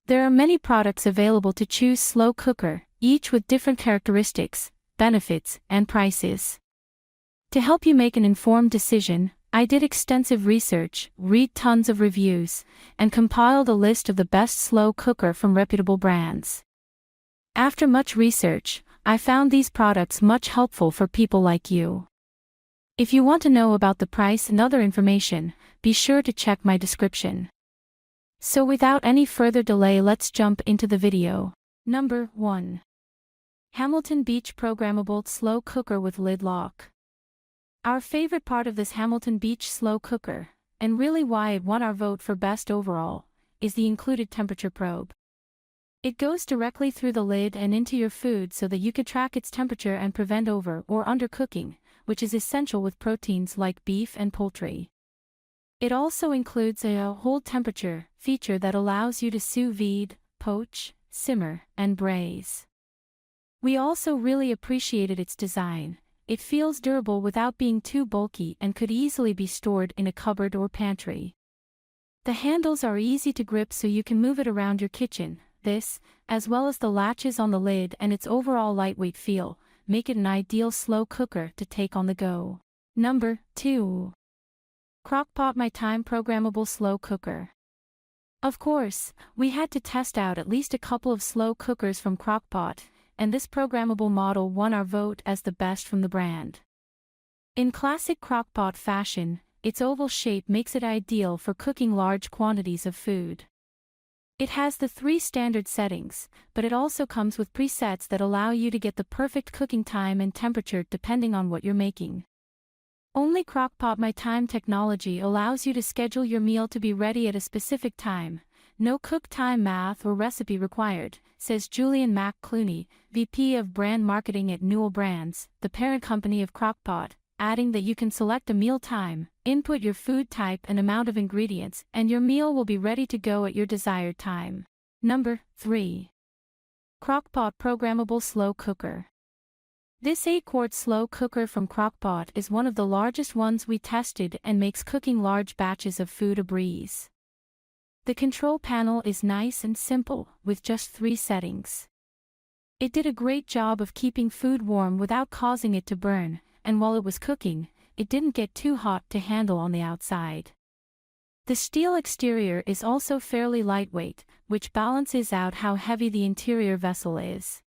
There are many products available to choose slow cooker, each with different characteristics, benefits, and prices. To help you make an informed decision, I did extensive research, read tons of reviews, and compiled a list of the best slow cooker from reputable brands. After much research, I found these products much helpful for people like you. If you want to know about the price and other information, be sure to check my description. So without any further delay, let's jump into the video. Number 1. Hamilton Beach Programmable Slow Cooker with Lid Lock. Our favorite part of this Hamilton Beach slow cooker, and really why it won our vote for best overall, is the included temperature probe. It goes directly through the lid and into your food so that you can track its temperature and prevent over or undercooking, which is essential with proteins like beef and poultry. It also includes a hold temperature feature that allows you to sous vide, poach, simmer, and braise. We also really appreciated its design. It feels durable without being too bulky and could easily be stored in a cupboard or pantry. The handles are easy to grip so you can move it around your kitchen. This, as well as the latches on the lid and its overall lightweight feel, make it an ideal slow cooker to take on the go. Number 2. Crock-Pot MyTime Programmable Slow Cooker. Of course, we had to test out at least a couple of slow cookers from Crock-Pot, and this programmable model won our vote as the best from the brand. In classic Crock-Pot fashion, its oval shape makes it ideal for cooking large quantities of food. It has the 3 standard settings, but it also comes with presets that allow you to get the perfect cooking time and temperature depending on what you're making. Only Crock-Pot MyTime technology allows you to schedule your meal to be ready at a specific time. No cook time math or recipe required, says Julian McClooney, VP of Brand Marketing at Newell Brands, the parent company of Crock-Pot, adding that you can select a meal time, input your food type and amount of ingredients, and your meal will be ready to go at your desired time. Number 3. Crock-Pot Programmable Slow Cooker. This 8-quart slow cooker from Crock-Pot is one of the largest ones we tested and makes cooking large batches of food a breeze. The control panel is nice and simple, with just 3 settings. It did a great job of keeping food warm without causing it to burn, and while it was cooking, it didn't get too hot to handle on the outside. The steel exterior is also fairly lightweight, which balances out how heavy the interior vessel is.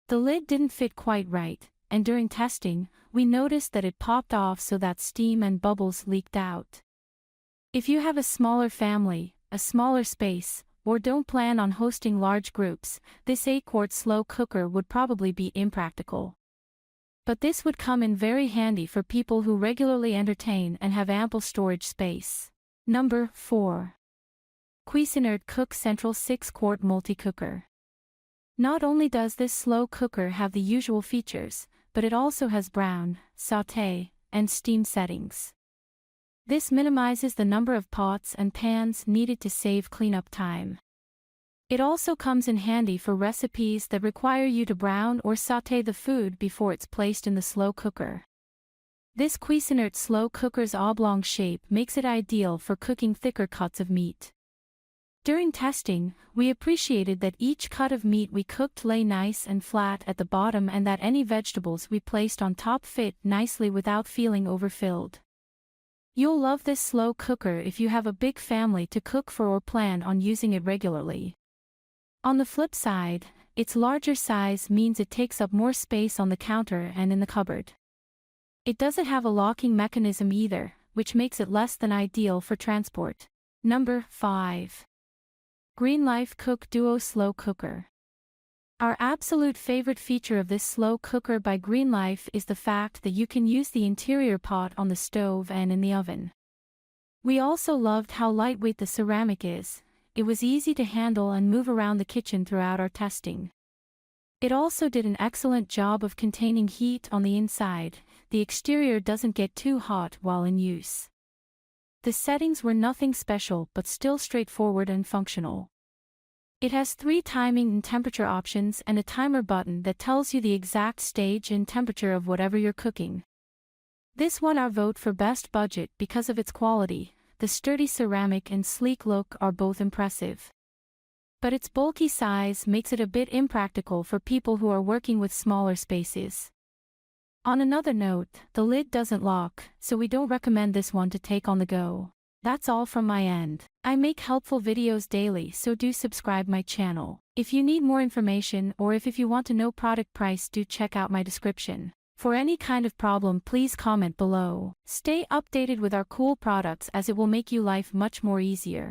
The lid didn't fit quite right, and during testing, we noticed that it popped off so that steam and bubbles leaked out. If you have a smaller family, a smaller space, or don't plan on hosting large groups, this 8-quart slow cooker would probably be impractical. But this would come in very handy for people who regularly entertain and have ample storage space. Number 4. Cuisinart Cook Central 6-quart Multi-Cooker. Not only does this slow cooker have the usual features, but it also has brown, sauté, and steam settings. This minimizes the number of pots and pans needed to save cleanup time. It also comes in handy for recipes that require you to brown or sauté the food before it's placed in the slow cooker. This Cuisinart slow cooker's oblong shape makes it ideal for cooking thicker cuts of meat. During testing, we appreciated that each cut of meat we cooked lay nice and flat at the bottom and that any vegetables we placed on top fit nicely without feeling overfilled. You'll love this slow cooker if you have a big family to cook for or plan on using it regularly. On the flip side, its larger size means it takes up more space on the counter and in the cupboard. It doesn't have a locking mechanism either, which makes it less than ideal for transport. Number 5. GreenLife Cook Duo Slow Cooker. Our absolute favorite feature of this slow cooker by GreenLife is the fact that you can use the interior pot on the stove and in the oven. We also loved how lightweight the ceramic is. It was easy to handle and move around the kitchen throughout our testing. It also did an excellent job of containing heat on the inside. The exterior doesn't get too hot while in use. The settings were nothing special but still straightforward and functional. It has 3 timing and temperature options and a timer button that tells you the exact stage and temperature of whatever you're cooking. This won our vote for best budget because of its quality. The sturdy ceramic and sleek look are both impressive. but its bulky size makes it a bit impractical for people who are working with smaller spaces. On another note, the lid doesn't lock, so we don't recommend this one to take on the go. That's all from my end. I make helpful videos daily, so do subscribe my channel. If you need more information or if you want to know product price, do check out my description. For any kind of problem, please comment below. Stay updated with our cool products, as it will make you life much more easier.